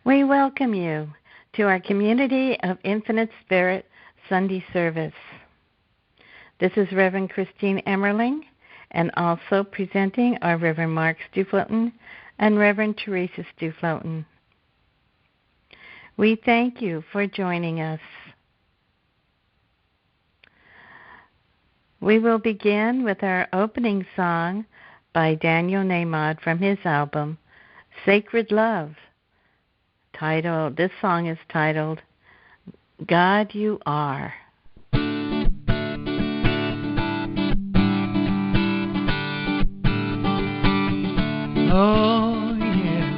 We welcome you to our Community of Infinite Spirit Sunday service. This is Reverend Christine Emmerling, and also presenting are Reverend Mark Stuefloten and Reverend Teresa Stuefloten. We thank you for joining us. We will begin with our opening song by Daniel Nahmod from his album, Sacred Love. This song is titled, God You Are. Oh, yeah.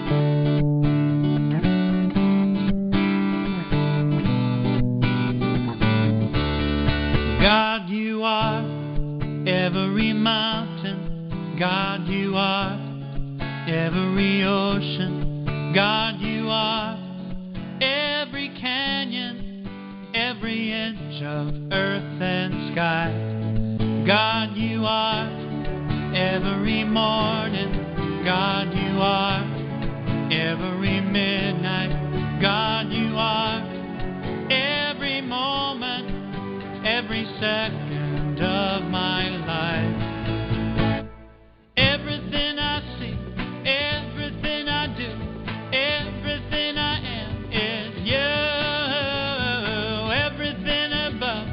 God, you are every mountain. God, you are every ocean. God, you are every canyon, every inch of earth and sky. God, you are every morning. God, you are every midnight. God, you are every moment, every second of my life. Everything I see, everything I do, everything I am is you. Everything above,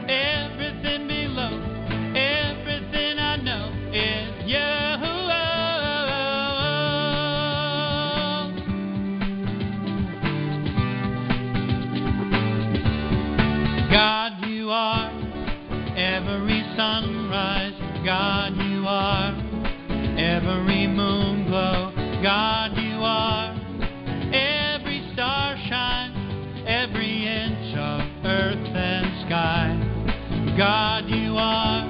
everything below, everything I know is you. God, you are every sunrise. God, you are every moon glow. God, you are every star shine, every inch of earth and sky. God, you are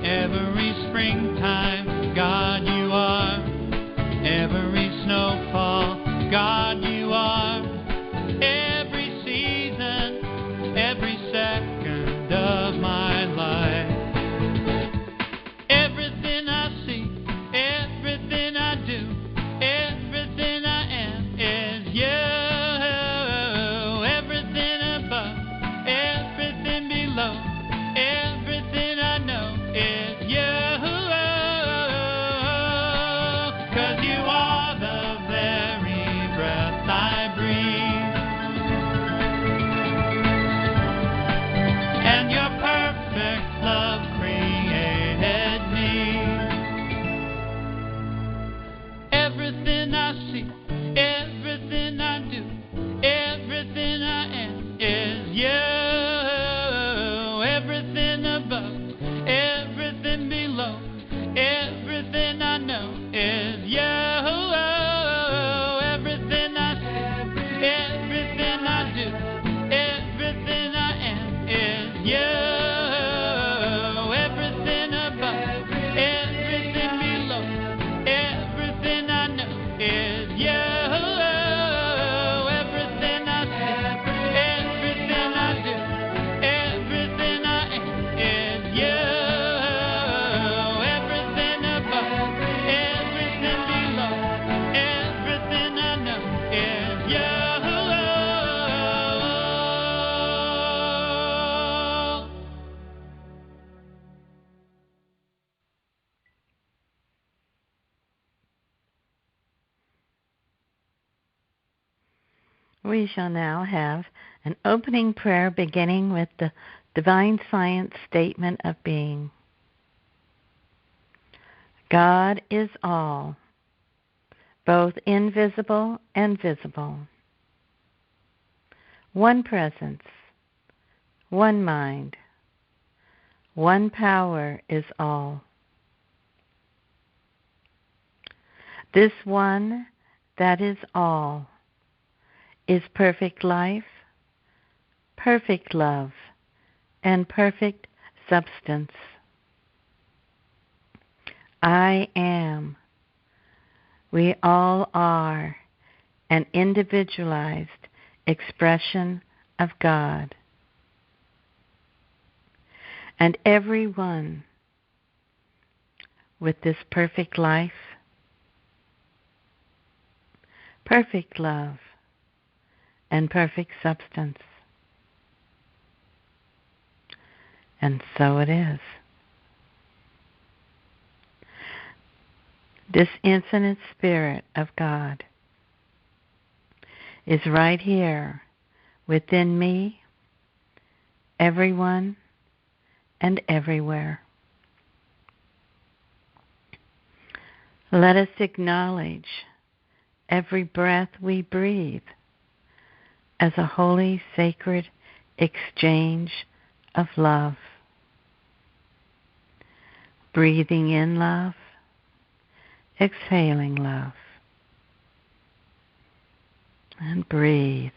every springtime. God, you are every snowfall. God, you are every season, every second of my life. Everything I see, everything I do, everything I am is you. Everything above, everything below, everything I know is you. 'Cause you are the very breath I breathe. And your perfect love created me. Everything I see, everything I do, everything I am is you. Everything above, everything below, everything I know is you. Everything I see, everything I do, everything I am is you. Everything above, everything below, everything I know is you. Everything I see, everything I do, everything I am is you. Everything above, everything below, everything I know is you. We shall now have an opening prayer beginning with the Divine Science Statement of Being. God is all, both invisible and visible. One presence, one mind, one power is all. This one that is all is perfect life, perfect love, and perfect substance. I am. We all are an individualized expression of God. And everyone with this perfect life, perfect love, and perfect substance. And so it is. This infinite Spirit of God is right here within me, everyone, and everywhere. Let us acknowledge every breath we breathe as a holy, sacred exchange of love. Breathing in love, exhaling love. And breathe.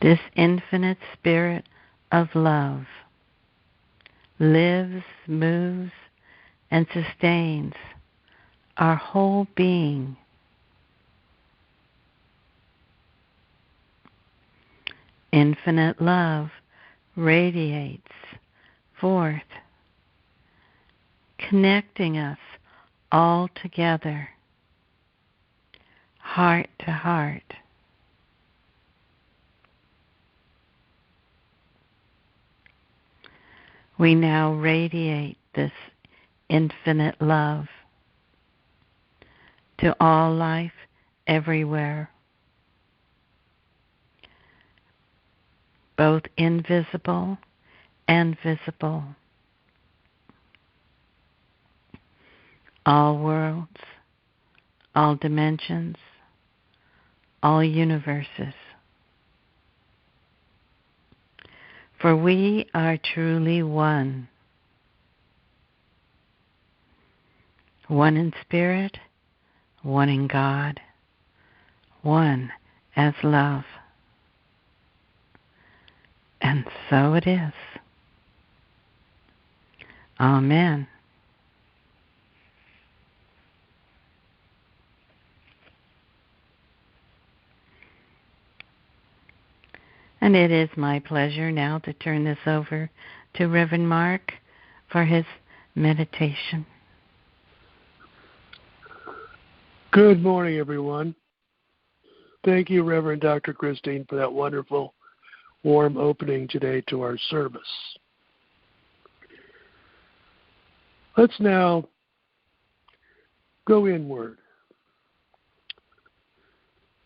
This infinite Spirit of love lives, moves, and sustains our whole being. Infinite love radiates forth, connecting us all together, heart to heart. We now radiate this infinite love to all life everywhere, both invisible and visible. All worlds, all dimensions, all universes. For we are truly one. One in spirit, one in God, one as love. And so it is. Amen. And it is my pleasure now to turn this over to Reverend Mark for his meditation. Good morning, everyone. Thank you, Reverend Dr. Christine, for that wonderful, warm opening today to our service. Let's now go inward.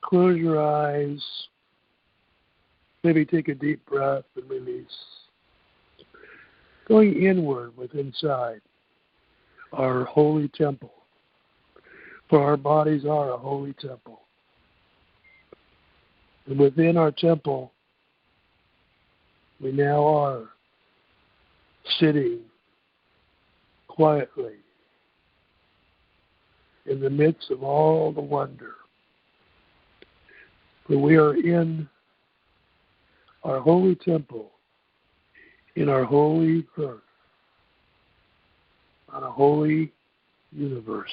Close your eyes. Maybe take a deep breath and release. Going inward within inside our holy temple. For our bodies are a holy temple. And within our temple, we now are sitting quietly in the midst of all the wonder. For we are in our holy temple, in our holy earth, on a holy universe.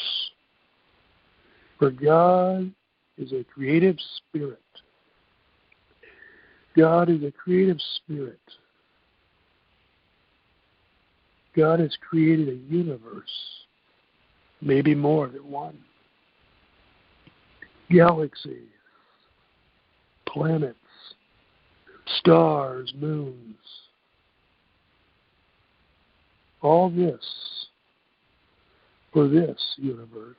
For God is a creative spirit. God is a creative spirit. God has created a universe, maybe more than one. Galaxies, planets, stars, moons. All this for this universe,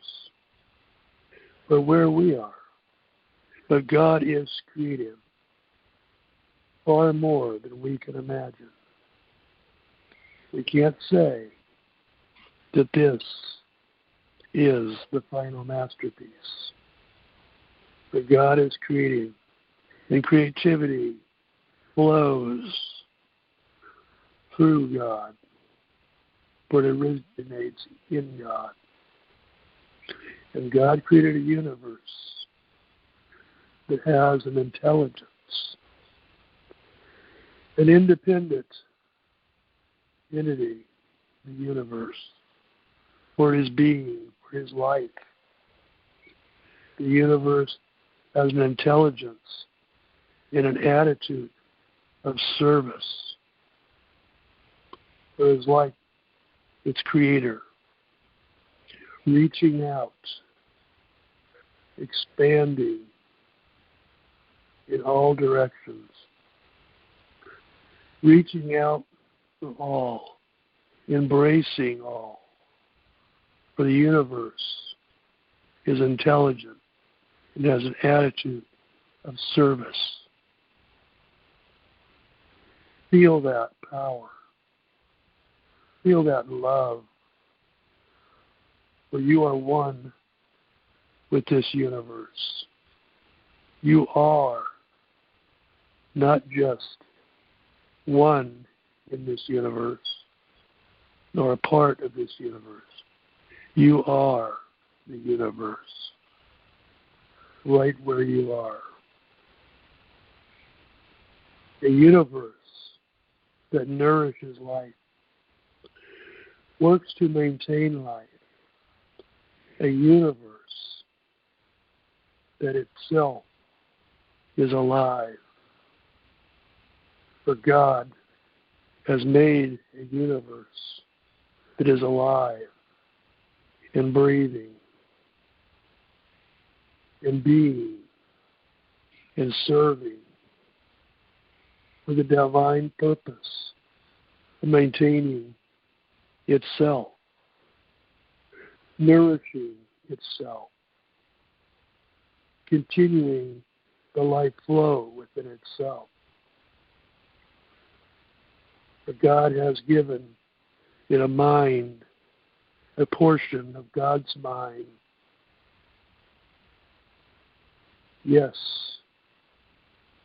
for where we are. But God is creative, far more than we can imagine. We can't say that this is the final masterpiece. But God is creative, and creativity flows through God, but it originates in God. And God created a universe that has an intelligence, an independent entity, the universe, for his being, for his life. The universe has an intelligence and an attitude of service or is like its creator, reaching out, expanding in all directions, reaching out for all, embracing all. For the universe is intelligent and has an attitude of service. Feel that power. Feel that love. For you are one with this universe. You are not just one in this universe, nor a part of this universe. You are the universe, right where you are. A universe that nourishes life, works to maintain life. A universe that itself is alive. For God has made a universe that is alive and breathing and being and serving for the divine purpose of maintaining itself, nourishing itself, continuing the life flow within itself. But God has given it a mind, a portion of God's mind. Yes,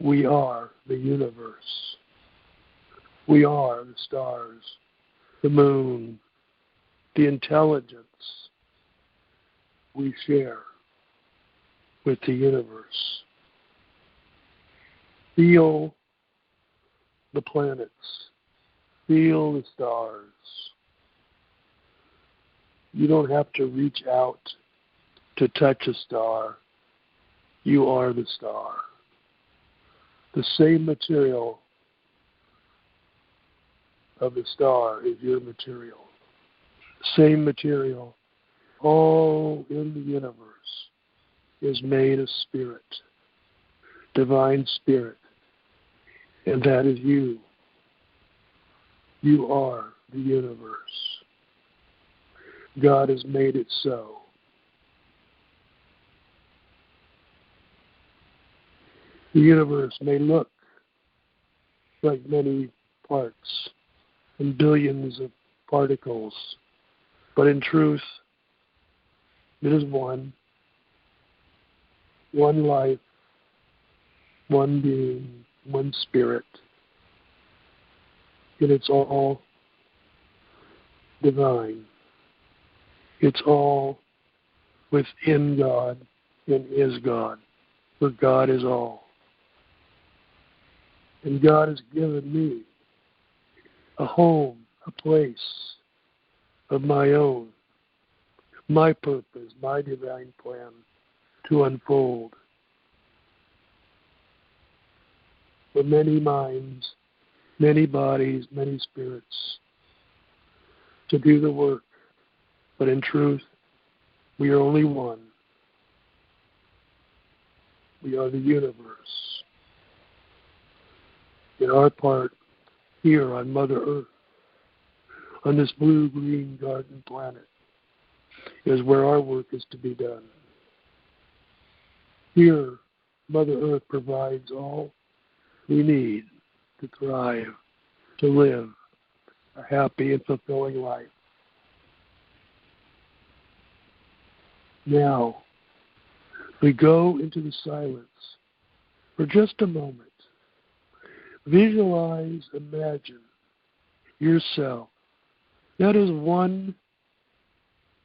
we are the universe. We are the stars, the moon, the intelligence we share with the universe. Feel the planets. Feel the stars. You don't have to reach out to touch a star. You are the star. The same material of the star is your material. Same material, all in the universe, is made of spirit, divine spirit, and that is you. You are the universe. God has made it so. The universe may look like many parts and billions of particles, but in truth, it is one life, one being, one spirit, and it's all divine. It's all within God and is God, for God is all. And God has given me a home, a place of my own, my purpose, my divine plan to unfold. For many minds, many bodies, many spirits to do the work. But in truth, we are only one. We are the universe. In our part here on Mother Earth, on this blue-green garden planet, is where our work is to be done. Here, Mother Earth provides all we need to thrive, to live a happy and fulfilling life. Now, we go into the silence for just a moment. Visualize, imagine yourself not as one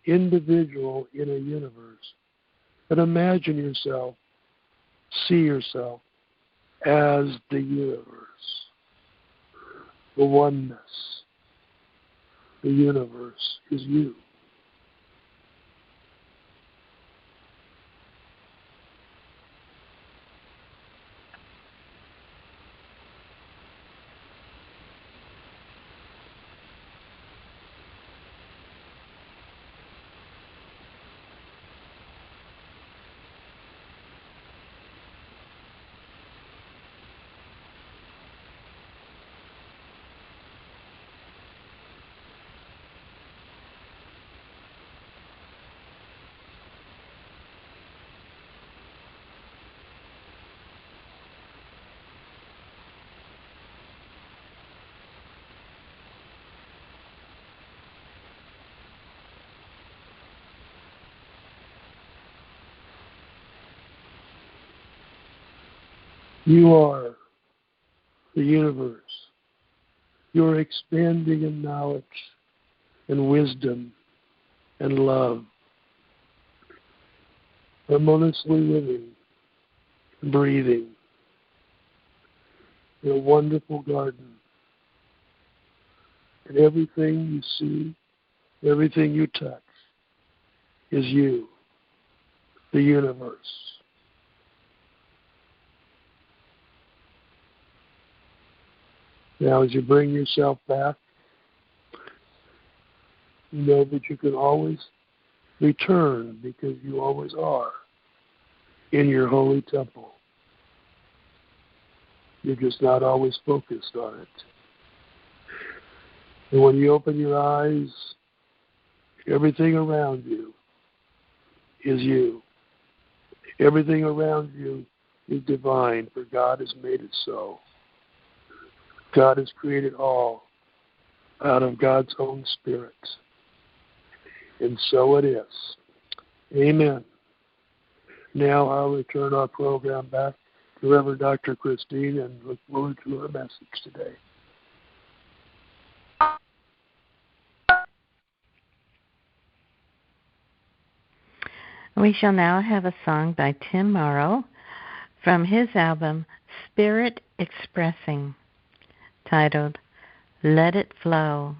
individual in a universe, but imagine yourself, see yourself as the universe, the oneness. The universe is you. You are the universe. You're expanding in knowledge and wisdom and love, harmoniously living, breathing in a wonderful garden. And everything you see, everything you touch is you, the universe. Now, as you bring yourself back, you know that you can always return because you always are in your holy temple. You're just not always focused on it. And when you open your eyes, everything around you is you. Everything around you is divine, for God has made it so. God has created all out of God's own Spirit. And so it is. Amen. Now I'll return our program back to Reverend Dr. Christine and look forward to her message today. We shall now have a song by Tim Morrow from his album Spirit Expressing, titled Let It Flow.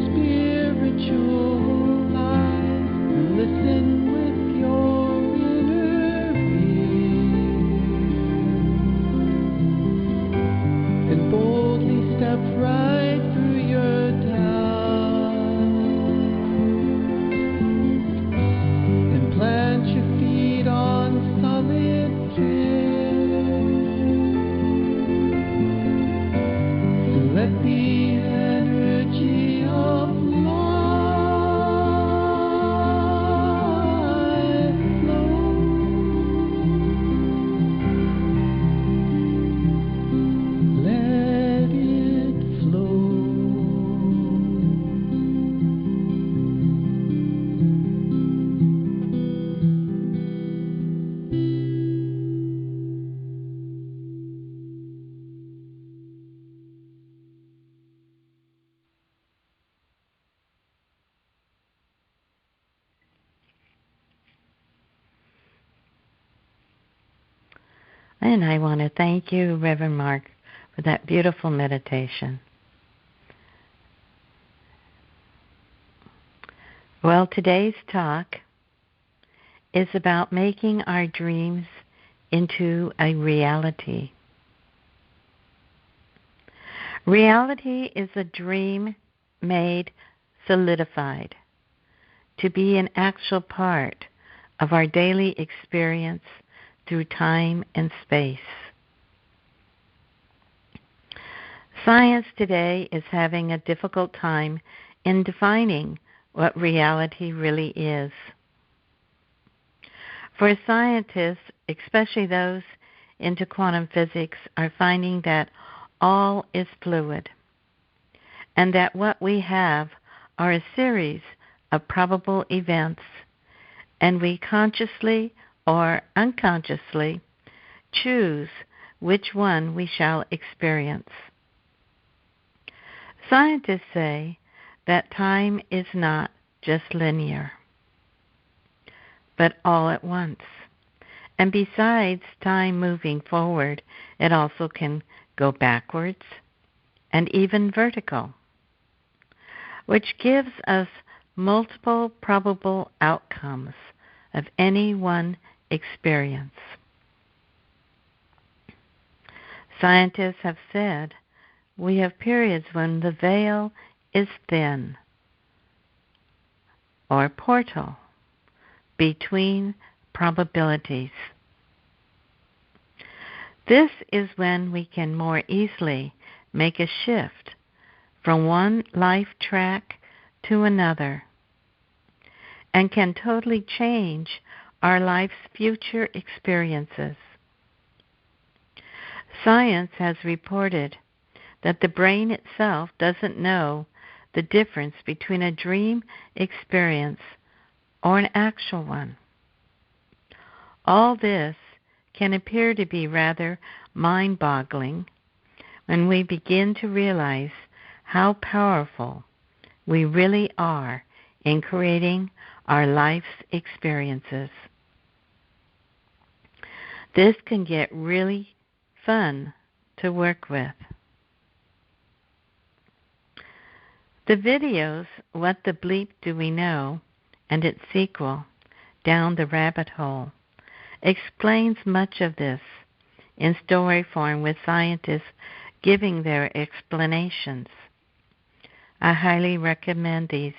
spiritual eyes and listen with your inner being, and boldly step right through your doubt and plant your feet on solid ground. And let the energy of life flow. Let it flow. And I want to thank you, Reverend Mark, for that beautiful meditation. Well, today's talk is about making our dreams into a reality. Reality is a dream made solidified to be an actual part of our daily experience through time and space. Science today is having a difficult time in defining what reality really is. For scientists, especially those into quantum physics, are finding that all is fluid, and that what we have are a series of probable events, and we consciously or unconsciously choose which one we shall experience. Scientists say that time is not just linear, but all at once. And besides time moving forward, it also can go backwards and even vertical, which gives us multiple probable outcomes of any one experience. Scientists have said we have periods when the veil is thin, or portal, between probabilities. This is when we can more easily make a shift from one life track to another, and can totally change our life's future experiences. Science has reported that the brain itself doesn't know the difference between a dream experience or an actual one. All this can appear to be rather mind-boggling when we begin to realize how powerful we really are in creating our life's experiences. This can get really fun to work with. The videos, What the Bleep Do We Know, and its sequel, Down the Rabbit Hole, explains much of this in story form with scientists giving their explanations. I highly recommend these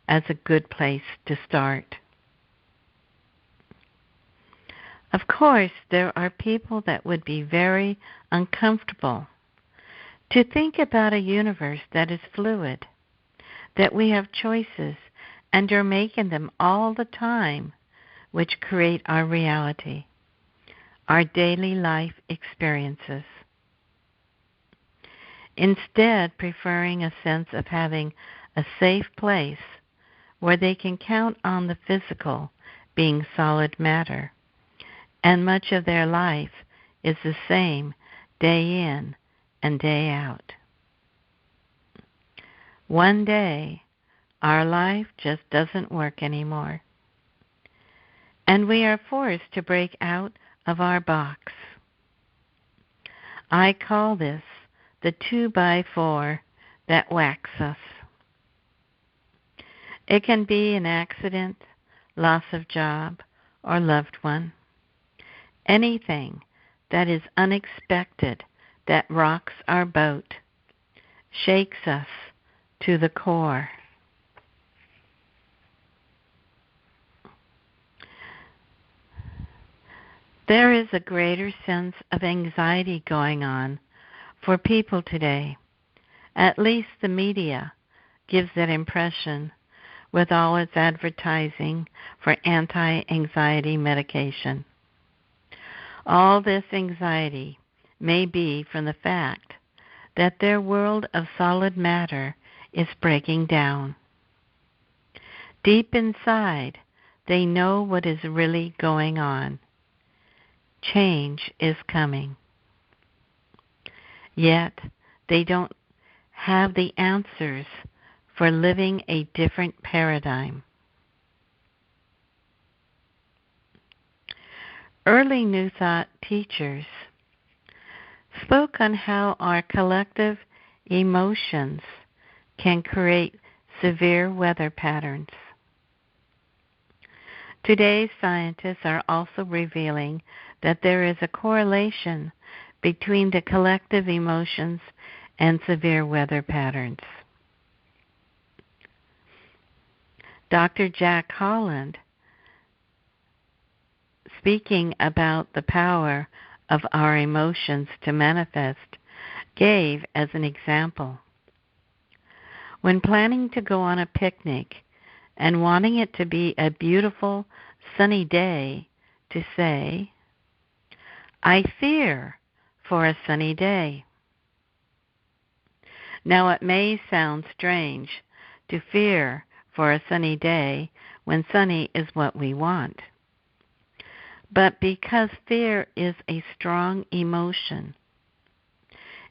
as a good place to start. Of course, there are people that would be very uncomfortable to think about a universe that is fluid, that we have choices and are making them all the time, which create our reality, our daily life experiences. Instead, preferring a sense of having a safe place where they can count on the physical being solid matter, and much of their life is the same day in and day out. One day, our life just doesn't work anymore, and we are forced to break out of our box. I call this the 2x4 that whacks us. It can be an accident, loss of job, or loved one. Anything that is unexpected that rocks our boat, shakes us to the core. There is a greater sense of anxiety going on for people today. At least the media gives that impression with all its advertising for anti-anxiety medication. All this anxiety may be from the fact that their world of solid matter is breaking down. Deep inside, they know what is really going on. Change is coming. Yet, they don't have the answers for living a different paradigm. Early New Thought teachers spoke on how our collective emotions can create severe weather patterns. Today's scientists are also revealing that there is a correlation between the collective emotions and severe weather patterns. Dr. Jack Holland, speaking about the power of our emotions to manifest, gave as an example. When planning to go on a picnic and wanting it to be a beautiful, sunny day, to say, I fear for a sunny day. Now it may sound strange to fear for a sunny day when sunny is what we want. But because fear is a strong emotion,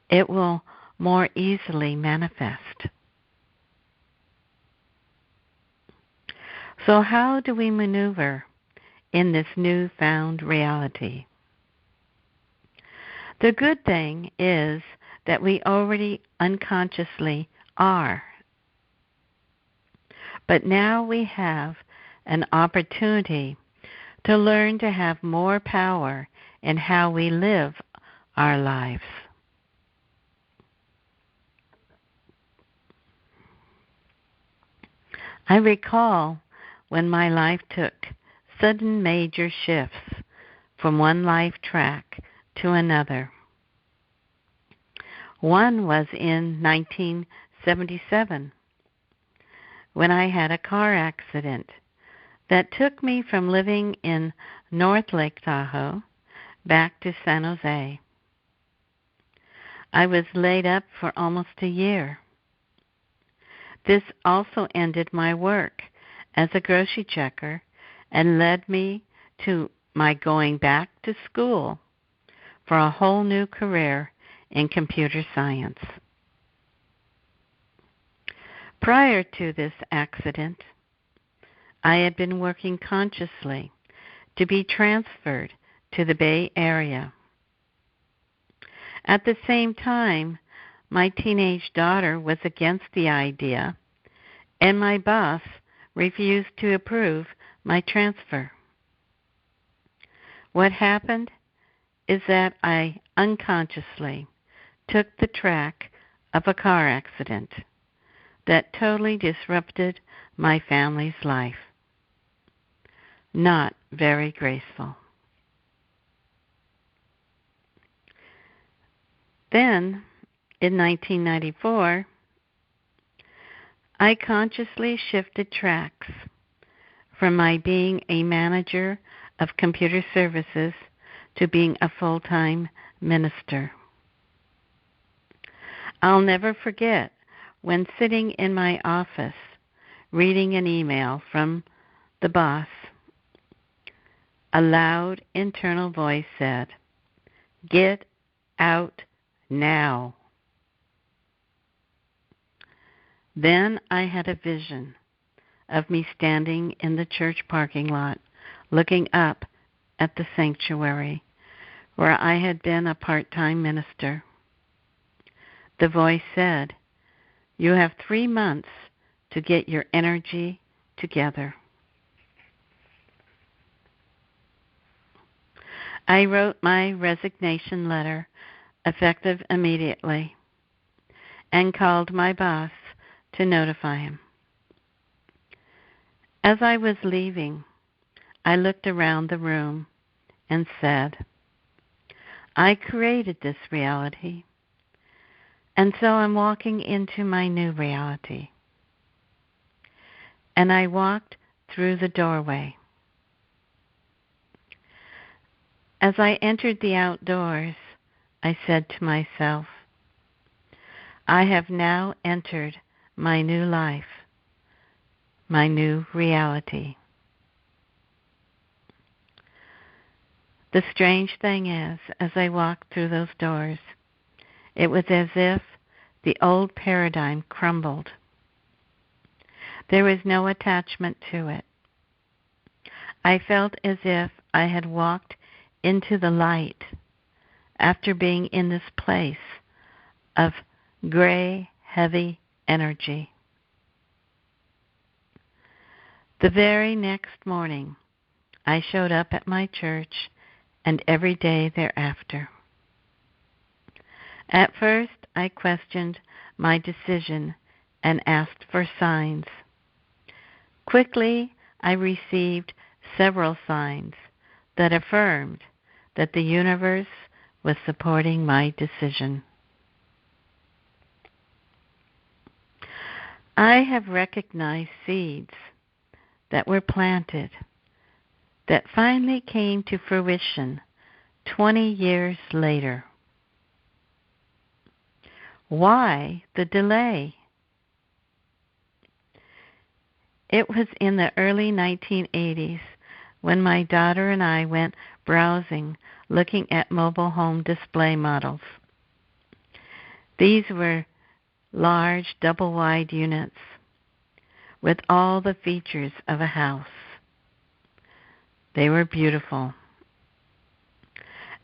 it will more easily manifest. So how do we maneuver in this newfound reality? The good thing is that we already unconsciously are. But now we have an opportunity to learn to have more power in how we live our lives. I recall when my life took sudden major shifts from one life track to another. One was in 1977 when I had a car accident that took me from living in North Lake Tahoe back to San Jose. I was laid up for almost a year. This also ended my work as a grocery checker and led me to my going back to school for a whole new career in computer science. Prior to this accident, I had been working consciously to be transferred to the Bay Area. At the same time, my teenage daughter was against the idea, and my boss refused to approve my transfer. What happened is that I unconsciously took the track of a car accident that totally disrupted my family's life. Not very graceful. Then, in 1994, I consciously shifted tracks from my being a manager of computer services to being a full-time minister. I'll never forget when sitting in my office reading an email from the boss, a loud internal voice said, "Get out now." Then I had a vision of me standing in the church parking lot, looking up at the sanctuary where I had been a part-time minister. The voice said, "You have 3 months to get your energy together. I wrote my resignation letter, effective immediately, and called my boss to notify him. As I was leaving, I looked around the room and said, I created this reality, and so I'm walking into my new reality. And I walked through the doorway. As I entered the outdoors, I said to myself, I have now entered my new life, my new reality. The strange thing is, as I walked through those doors, it was as if the old paradigm crumbled. There was no attachment to it. I felt as if I had walked into the light after being in this place of gray, heavy energy. The very next morning, I showed up at my church and every day thereafter. At first, I questioned my decision and asked for signs. Quickly, I received several signs that affirmed that the universe was supporting my decision. I have recognized seeds that were planted that finally came to fruition 20 years later. Why the delay? It was in the early 1980s when my daughter and I went browsing, looking at mobile home display models. These were large double-wide units with all the features of a house. They were beautiful.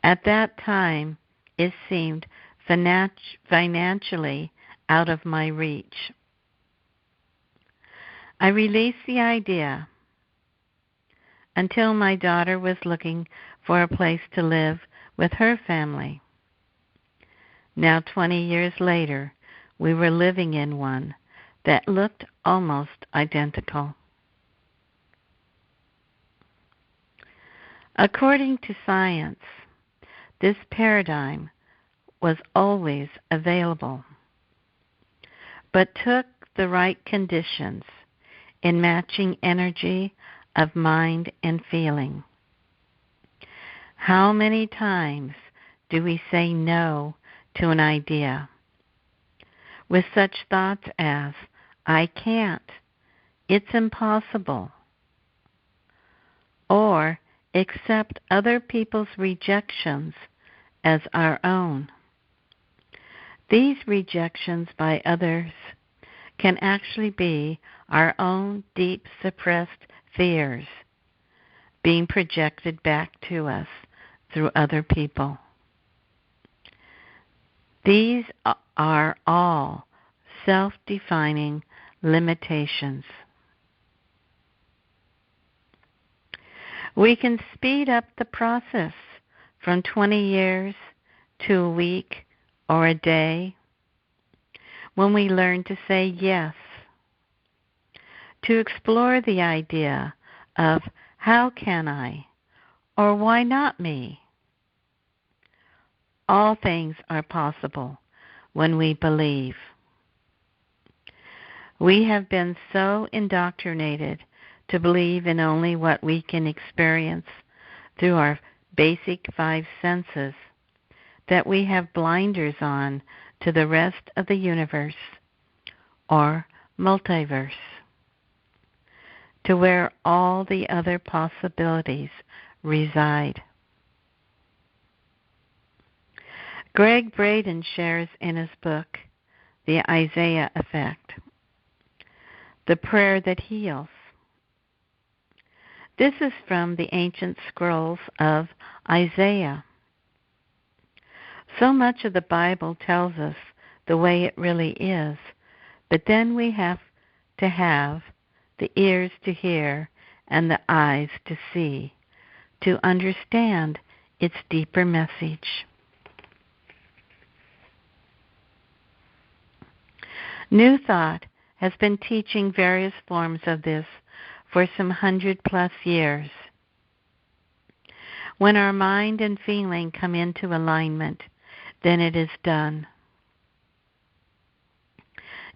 At that time, it seemed financially out of my reach. I released the idea until my daughter was looking for a place to live with her family. Now, 20 years later, we were living in one that looked almost identical. According to science, this paradigm was always available, but took the right conditions in matching energy of mind and feeling. How many times do we say no to an idea with such thoughts as, I can't, it's impossible, or accept other people's rejections as our own? These rejections by others can actually be our own deep suppressed fears being projected back to us through other people. These are all self-defining limitations. We can speed up the process from 20 years to a week or a day when we learn to say yes, to explore the idea of how can I or why not me. All things are possible when we believe. We have been so indoctrinated to believe in only what we can experience through our basic 5 senses that we have blinders on to the rest of the universe or multiverse, to where all the other possibilities reside. Greg Braden shares in his book, The Isaiah Effect, the prayer that heals. This is from the ancient scrolls of Isaiah. So much of the Bible tells us the way it really is, but then we have to have the ears to hear, and the eyes to see, to understand its deeper message. New Thought has been teaching various forms of this for some 100+ years. When our mind and feeling come into alignment, then it is done.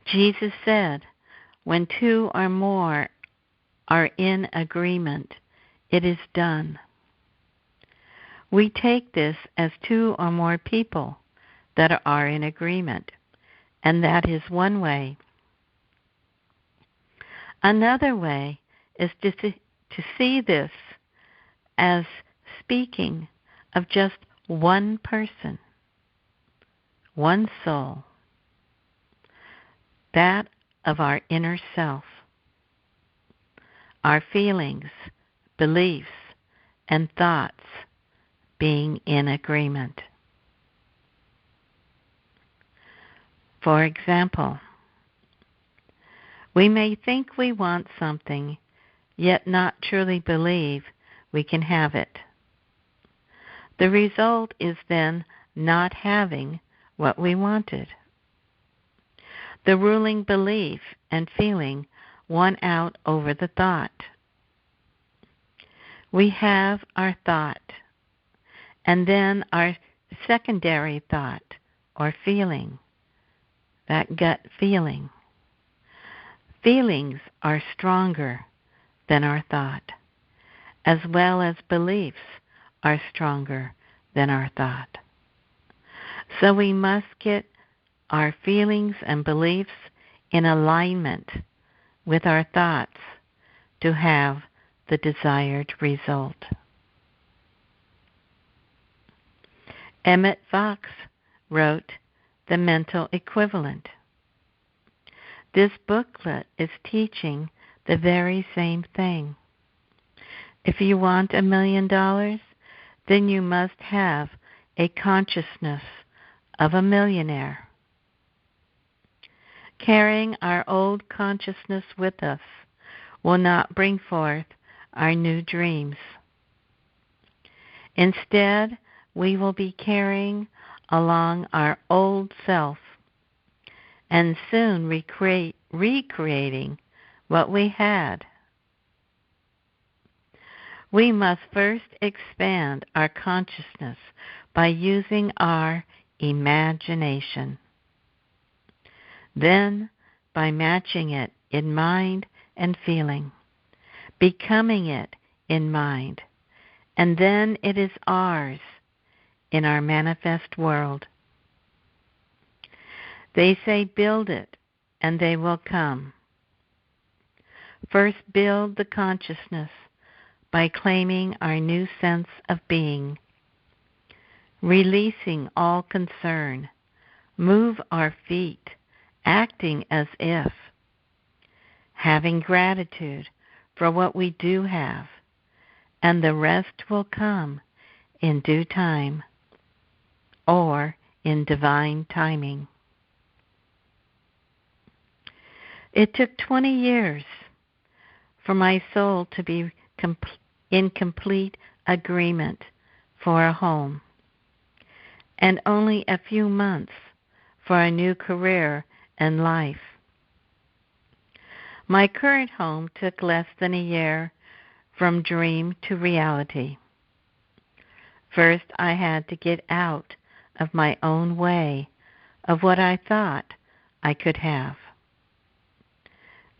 Jesus said, when two or more are in agreement, it is done. We take this as two or more people that are in agreement, and that is one way. Another way is to see this as speaking of just one person, one soul, that of our inner self, our feelings, beliefs, and thoughts being in agreement. For example, we may think we want something, yet not truly believe we can have it. The result is then not having what we wanted. The ruling belief and feeling won out over the thought. We have our thought, and then our secondary thought or feeling, that gut feeling. Feelings are stronger than our thought, as well as beliefs are stronger than our thought. So we must get our feelings and beliefs in alignment with our thoughts to have the desired result. Emmett Fox wrote The Mental Equivalent. This booklet is teaching the very same thing. If you want $1 million, then you must have a consciousness of a millionaire. Carrying our old consciousness with us will not bring forth our new dreams. Instead, we will be carrying along our old self and soon recreating what we had. We must first expand our consciousness by using our imagination. Then, by matching it in mind and feeling, becoming it in mind, and then it is ours in our manifest world. They say build it and they will come. First build the consciousness by claiming our new sense of being, releasing all concern, move our feet, acting as if, having gratitude for what we do have, and the rest will come in due time or in divine timing. It took 20 years for my soul to be in complete agreement for a home, and only a few months for a new career and life. My current home took less than a year from dream to reality. First, I had to get out of my own way of what I thought I could have.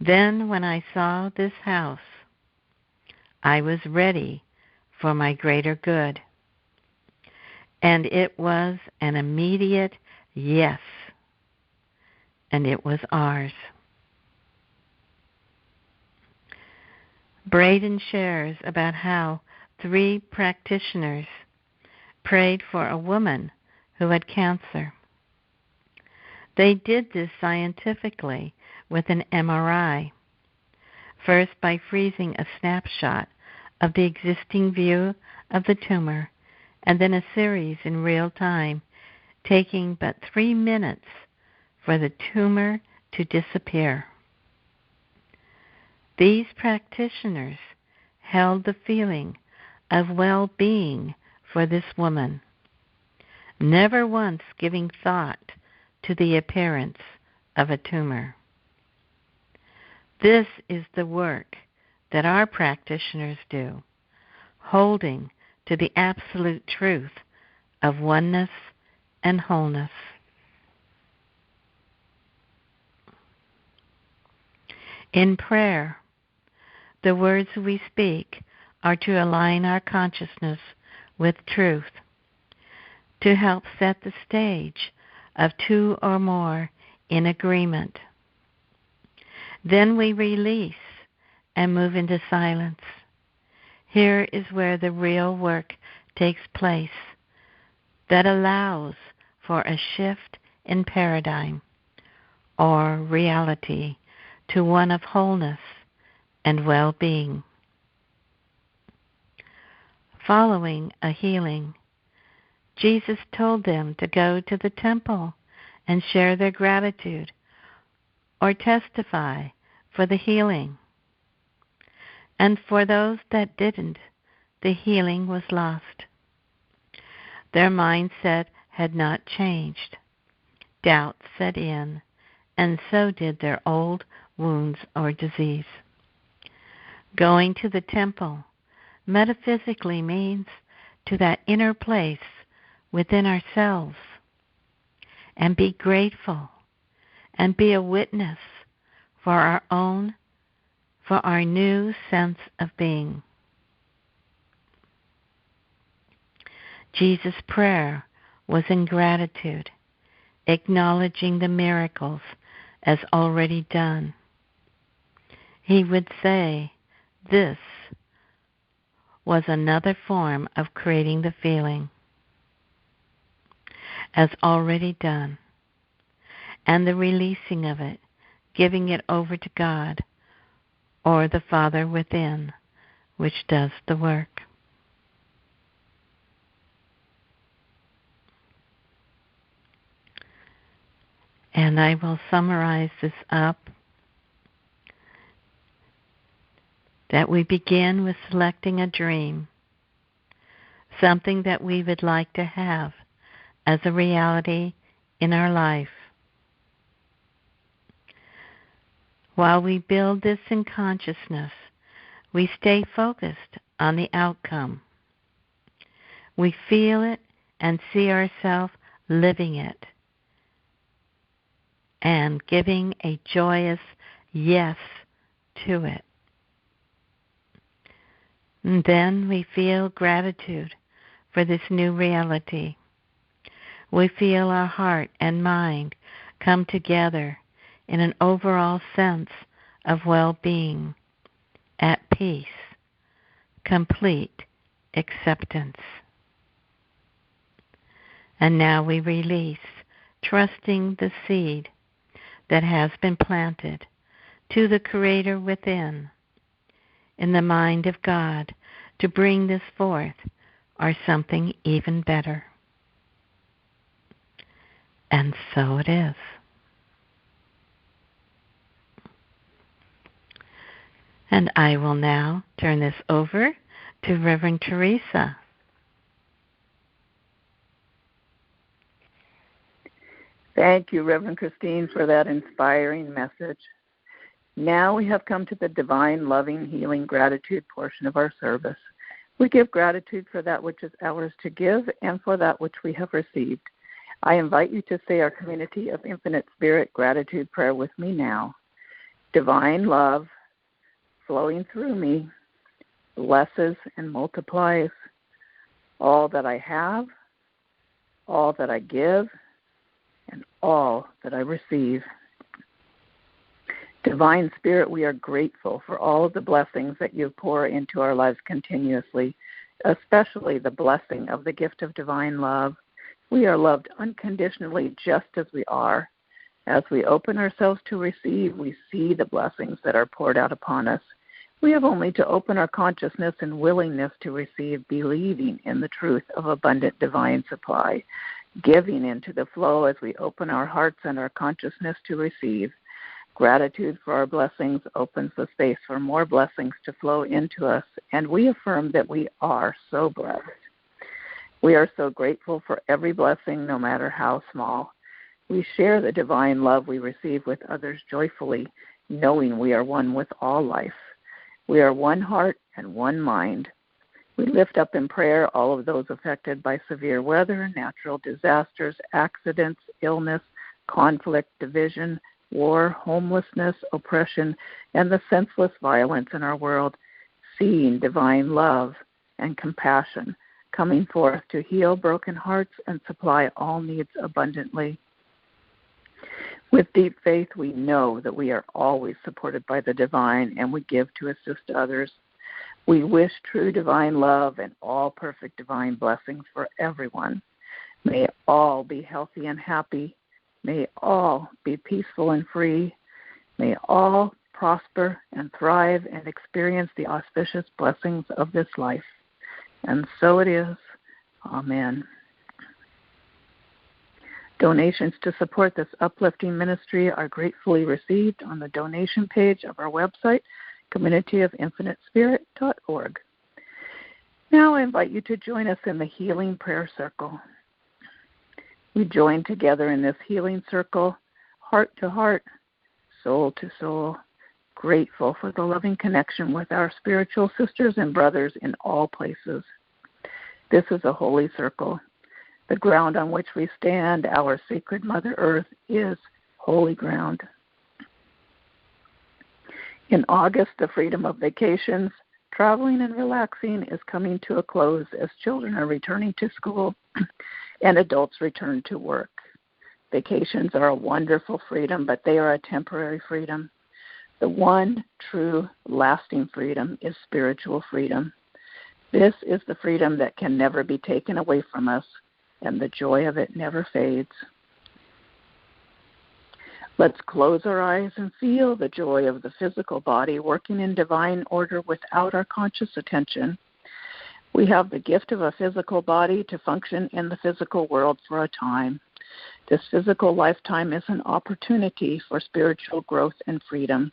Then, when I saw this house, I was ready for my greater good. And it was an immediate yes. And it was ours. Braden shares about how 3 practitioners prayed for a woman who had cancer. They did this scientifically with an MRI, first by freezing a snapshot of the existing view of the tumor, and then a series in real time, taking but 3 minutes for the tumor to disappear. These practitioners held the feeling of well-being for this woman, never once giving thought to the appearance of a tumor. This is the work that our practitioners do, holding to the absolute truth of oneness and wholeness. In prayer, the words we speak are to align our consciousness with truth, to help set the stage of two or more in agreement. Then we release and move into silence. Here is where the real work takes place that allows for a shift in paradigm or reality to one of wholeness and well-being. Following a healing, Jesus told them to go to the temple and share their gratitude or testify for the healing. And for those that didn't, the healing was lost. Their mindset had not changed. Doubt set in, and so did their old wounds or disease. Going to the temple metaphysically means to that inner place within ourselves and be grateful and be a witness for our new sense of being. Jesus' prayer was in gratitude, acknowledging the miracles as already done. He would say this was another form of creating the feeling as already done, and the releasing of it, giving it over to God or the Father within, which does the work. And I will summarize this up, that we begin with selecting a dream, something that we would like to have as a reality in our life. While we build this in consciousness, we stay focused on the outcome. We feel it and see ourselves living it and giving a joyous yes to it. And then we feel gratitude for this new reality. We feel our heart and mind come together in an overall sense of well-being, at peace, complete acceptance. And now we release, trusting the seed that has been planted to the Creator within, in the mind of God, to bring this forth or something even better. And so it is. And I will now turn this over to Reverend Teresa. Thank you, Reverend Christine, for that inspiring message. Now we have come to the divine, loving, healing, gratitude portion of our service. We give gratitude for that which is ours to give and for that which we have received. I invite you to say our Community of Infinite Spirit gratitude prayer with me now. Divine love flowing through me blesses and multiplies all that I have, all that I give, and all that I receive. Divine Spirit, we are grateful for all of the blessings that you pour into our lives continuously, especially the blessing of the gift of divine love. We are loved unconditionally just as we are. As we open ourselves to receive, we see the blessings that are poured out upon us. We have only to open our consciousness and willingness to receive, believing in the truth of abundant divine supply, giving into the flow as we open our hearts and our consciousness to receive. Gratitude for our blessings opens the space for more blessings to flow into us, and we affirm that we are so blessed. We are so grateful for every blessing, no matter how small. We share the divine love we receive with others joyfully, knowing we are one with all life. We are one heart and one mind. We lift up in prayer all of those affected by severe weather, natural disasters, accidents, illness, conflict, division, war, homelessness, oppression, and the senseless violence in our world, seeing divine love and compassion coming forth to heal broken hearts and supply all needs abundantly. With deep faith, we know that we are always supported by the divine, and we give to assist others. We wish true divine love and all perfect divine blessings for everyone. May all be healthy and happy. May all be peaceful and free. May all prosper and thrive and experience the auspicious blessings of this life. And so it is. Amen. Donations to support this uplifting ministry are gratefully received on the donation page of our website, communityofinfinitespirit.org. Now I invite you to join us in the Healing Prayer Circle. We join together in this healing circle, heart to heart, soul to soul, grateful for the loving connection with our spiritual sisters and brothers in all places. This is a holy circle. The ground on which we stand, our sacred Mother Earth, is holy ground. In August, the freedom of vacations, traveling and relaxing is coming to a close as children are returning to school and adults return to work. Vacations are a wonderful freedom, but they are a temporary freedom. The one true, lasting freedom is spiritual freedom. This is the freedom that can never be taken away from us, and the joy of it never fades. Let's close our eyes and feel the joy of the physical body working in divine order without our conscious attention. We have the gift of a physical body to function in the physical world for a time. This physical lifetime is an opportunity for spiritual growth and freedom.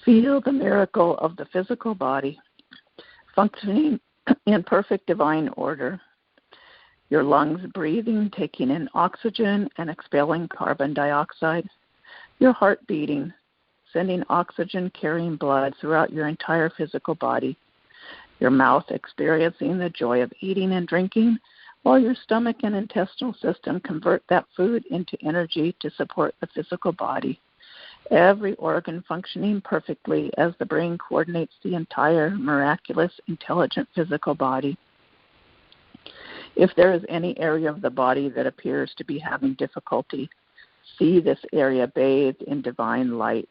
Feel the miracle of the physical body functioning in perfect divine order. Your lungs breathing, taking in oxygen and expelling carbon dioxide. Your heart beating, sending oxygen-carrying blood throughout your entire physical body. Your mouth experiencing the joy of eating and drinking, while your stomach and intestinal system convert that food into energy to support the physical body. Every organ functioning perfectly as the brain coordinates the entire miraculous, intelligent physical body. If there is any area of the body that appears to be having difficulty, see this area bathed in divine light.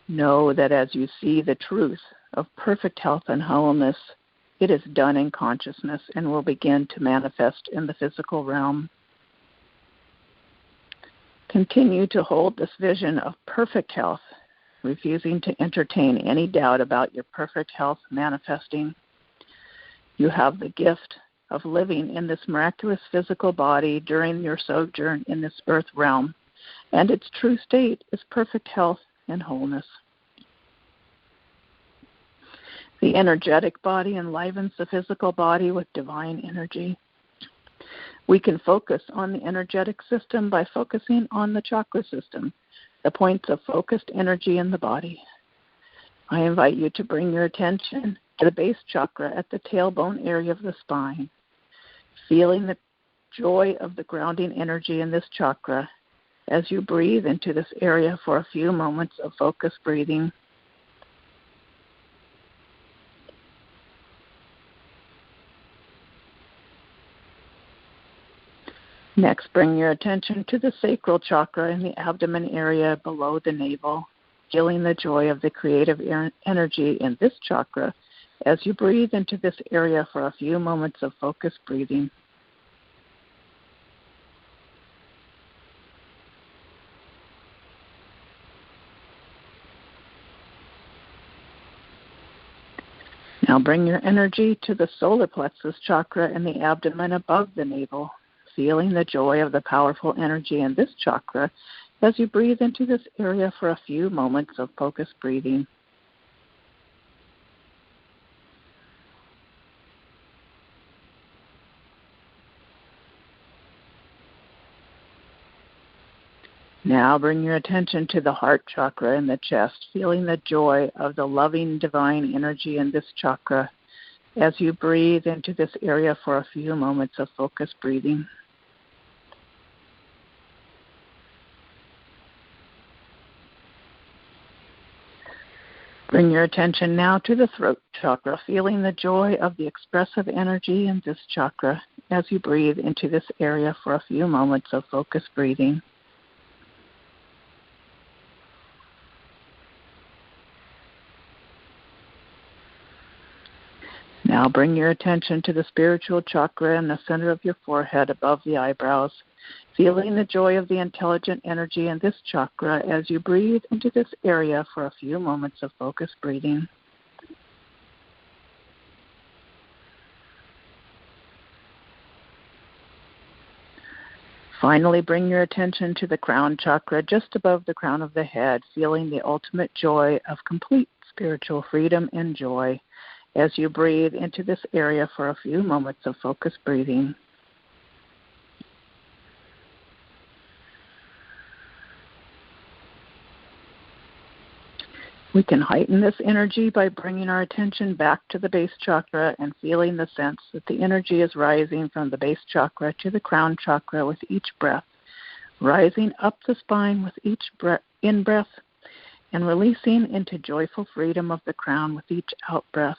Know that as you see the truth of perfect health and wholeness, it is done in consciousness and will begin to manifest in the physical realm. Continue to hold this vision of perfect health, refusing to entertain any doubt about your perfect health manifesting. You have the gift of living in this miraculous physical body during your sojourn in this earth realm, and its true state is perfect health and wholeness. The energetic body enlivens the physical body with divine energy. We can focus on the energetic system by focusing on the chakra system, the points of focused energy in the body. I invite you to bring your attention to the base chakra at the tailbone area of the spine, feeling the joy of the grounding energy in this chakra as you breathe into this area for a few moments of focused breathing. Next, bring your attention to the sacral chakra in the abdomen area below the navel, feeling the joy of the creative energy in this chakra as you breathe into this area for a few moments of focused breathing. Now bring your energy to the solar plexus chakra in the abdomen above the navel, feeling the joy of the powerful energy in this chakra as you breathe into this area for a few moments of focused breathing. Now bring your attention to the heart chakra in the chest, feeling the joy of the loving divine energy in this chakra as you breathe into this area for a few moments of focused breathing. Bring your attention now to the throat chakra, feeling the joy of the expressive energy in this chakra as you breathe into this area for a few moments of focused breathing. Now bring your attention to the spiritual chakra in the center of your forehead above the eyebrows, feeling the joy of the intelligent energy in this chakra as you breathe into this area for a few moments of focused breathing. Finally, bring your attention to the crown chakra just above the crown of the head, feeling the ultimate joy of complete spiritual freedom and joy as you breathe into this area for a few moments of focused breathing. We can heighten this energy by bringing our attention back to the base chakra and feeling the sense that the energy is rising from the base chakra to the crown chakra with each breath, rising up the spine with each in-breath and releasing into joyful freedom of the crown with each out-breath.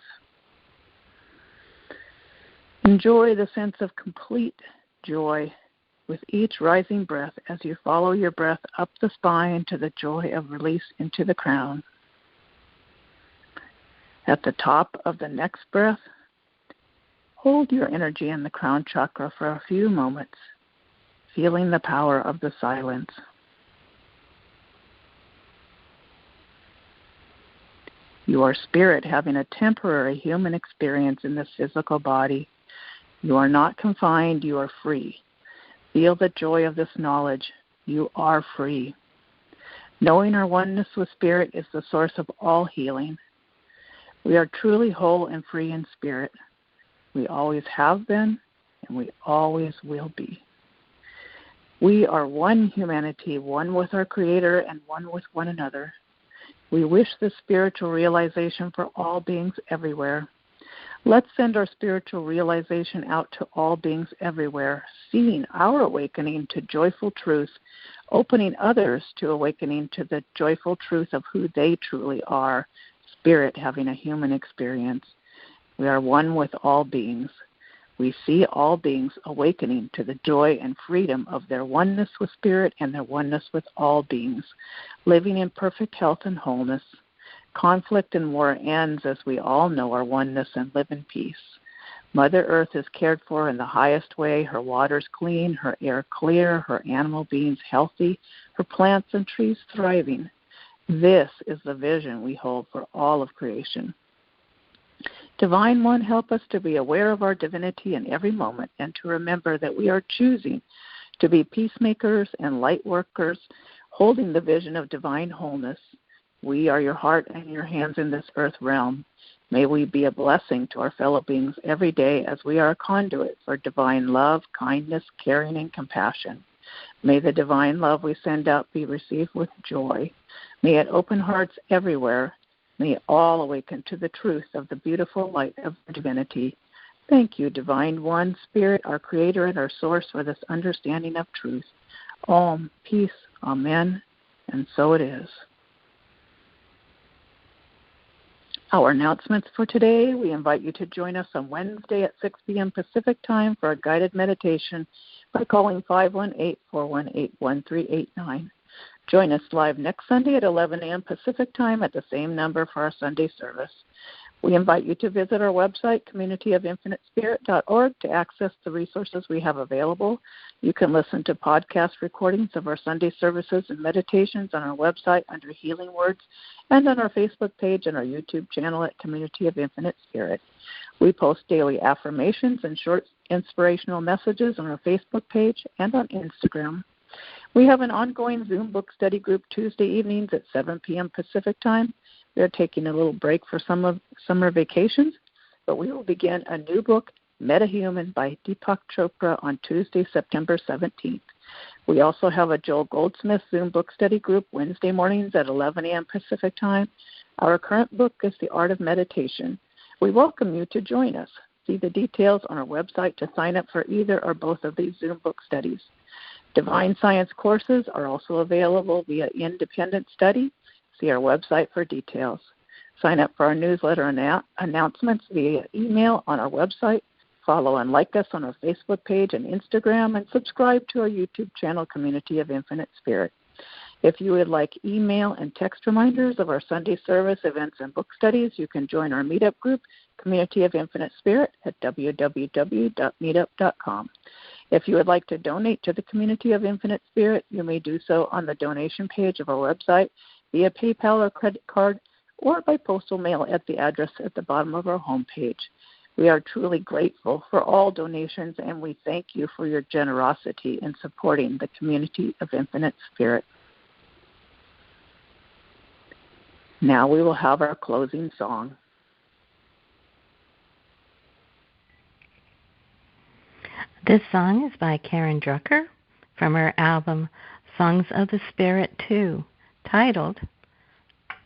Enjoy the sense of complete joy with each rising breath as you follow your breath up the spine to the joy of release into the crown. At the top of the next breath, hold your energy in the crown chakra for a few moments, feeling the power of the silence. You are spirit having a temporary human experience in this physical body. You are not confined, you are free. Feel the joy of this knowledge. You are free. Knowing our oneness with spirit is the source of all healing. We are truly whole and free in spirit. We always have been, and we always will be. We are one humanity, one with our Creator and one with one another. We wish this spiritual realization for all beings everywhere. Let's send our spiritual realization out to all beings everywhere, seeing our awakening to joyful truth, opening others to awakening to the joyful truth of who they truly are, spirit having a human experience. We are one with all beings. We see all beings awakening to the joy and freedom of their oneness with spirit and their oneness with all beings, living in perfect health and wholeness. Conflict and war ends as we all know our oneness and live in peace. Mother Earth is cared for in the highest way, her waters clean, her air clear, her animal beings healthy, her plants and trees thriving. This is the vision we hold for all of creation. Divine One, help us to be aware of our divinity in every moment and to remember that we are choosing to be peacemakers and light workers, holding the vision of divine wholeness. We are your heart and your hands in this earth realm. May we be a blessing to our fellow beings every day as we are a conduit for divine love, kindness, caring, and compassion. May the divine love we send out be received with joy. May it open hearts everywhere. May all awaken to the truth of the beautiful light of divinity. Thank you, Divine One, Spirit, our Creator and our Source, for this understanding of truth. Om, peace, amen, and so it is. Our announcements for today: we invite you to join us on Wednesday at 6 p.m. Pacific Time for a guided meditation by calling 518-418-1389. Join us live next Sunday at 11 a.m. Pacific Time at the same number for our Sunday service. We invite you to visit our website, communityofinfinitespirit.org, to access the resources we have available. You can listen to podcast recordings of our Sunday services and meditations on our website under Healing Words and on our Facebook page and our YouTube channel at Community of Infinite Spirit. We post daily affirmations and short inspirational messages on our Facebook page and on Instagram. We have an ongoing Zoom book study group Tuesday evenings at 7 p.m. Pacific time. We are taking a little break for summer vacations, but we will begin a new book, Metahuman by Deepak Chopra, on Tuesday, September 17th. We also have a Joel Goldsmith Zoom book study group Wednesday mornings at 11 a.m. Pacific time. Our current book is The Art of Meditation. We welcome you to join us. See the details on our website to sign up for either or both of these Zoom book studies. Divine Science courses are also available via Independent Study. See our website for details. Sign up for our newsletter announcements via email on our website. Follow and like us on our Facebook page and Instagram, and subscribe to our YouTube channel, Community of Infinite Spirit. If you would like email and text reminders of our Sunday service, events, and book studies, you can join our meetup group, Community of Infinite Spirit, at www.meetup.com. If you would like to donate to the Community of Infinite Spirit, you may do so on the donation page of our website via PayPal or credit card, or by postal mail at the address at the bottom of our homepage. We are truly grateful for all donations, and we thank you for your generosity in supporting the Community of Infinite Spirit. Now we will have our closing song. This song is by Karen Drucker from her album Songs of the Spirit 2, titled,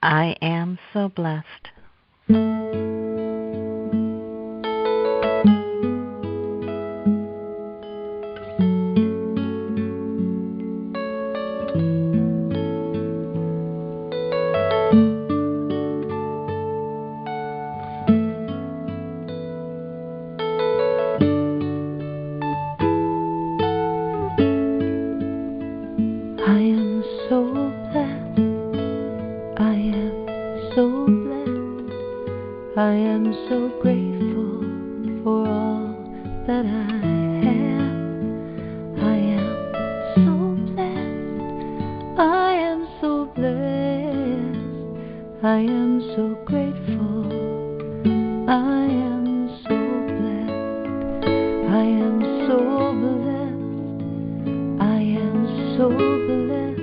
I Am So Blessed. I am so grateful for all that I have. I am so blessed. I am so blessed. I am so grateful. I am so blessed. I am so blessed. I am so blessed.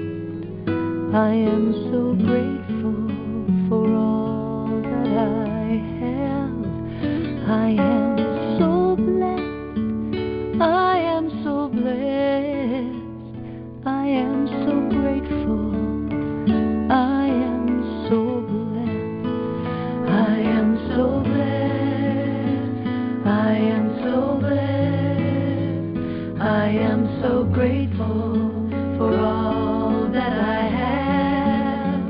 I am so grateful for all that I have. I am so blessed. I am so blessed. I am so grateful. I am so blessed. I am so blessed. I am so blessed. I am so grateful for all that I have. I am so blessed. I am so blessed. I am so grateful. I am so blessed. I am so blessed. I am so blessed. I am so grateful for all that I have.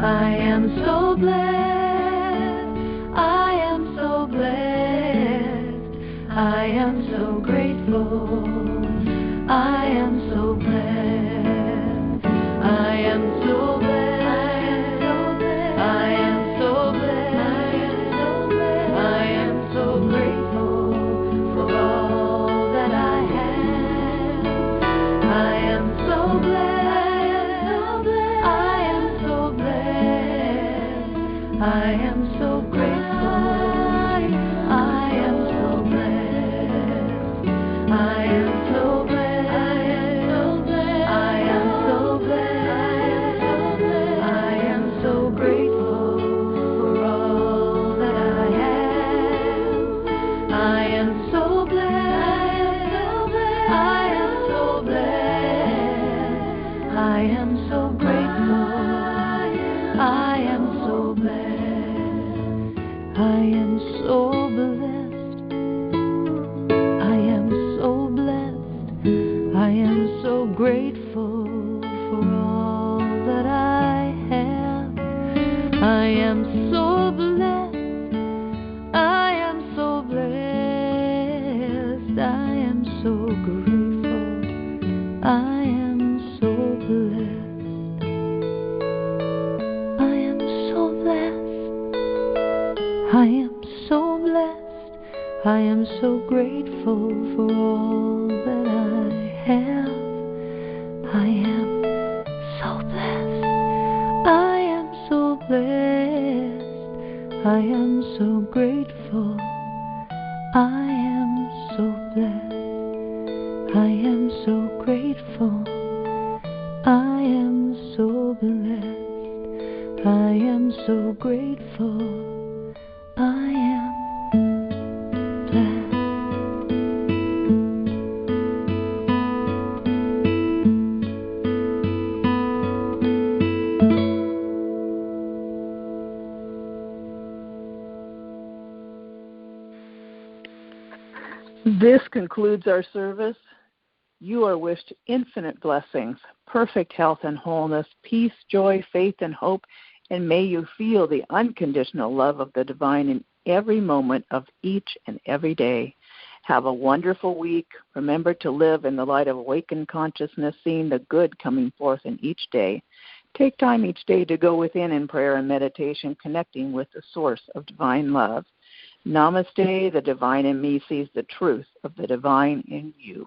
I am so blessed. I am so blessed. I am so grateful. I am so blessed. I am so blessed. I am so blessed. I am so grateful for all that I have. I am so blessed. I am so blessed. I am so grateful. I am so blessed. I am so blessed. I am so blessed. I am so grateful for all that I have. I am so blessed. I am so blessed. I am so grateful. I am so blessed. I am so blessed. I am so blessed. I am so grateful for all that I have. I am so blessed. I am so blessed. I am so grateful. am so grateful. I am blessed. This concludes our service. You are wished infinite blessings, perfect health and wholeness, peace, joy, faith, and hope, and may you feel the unconditional love of the divine in every moment of each and every day. Have a wonderful week. Remember to live in the light of awakened consciousness, seeing the good coming forth in each day. Take time each day to go within in prayer and meditation, connecting with the source of divine love. Namaste, the divine in me sees the truth of the divine in you.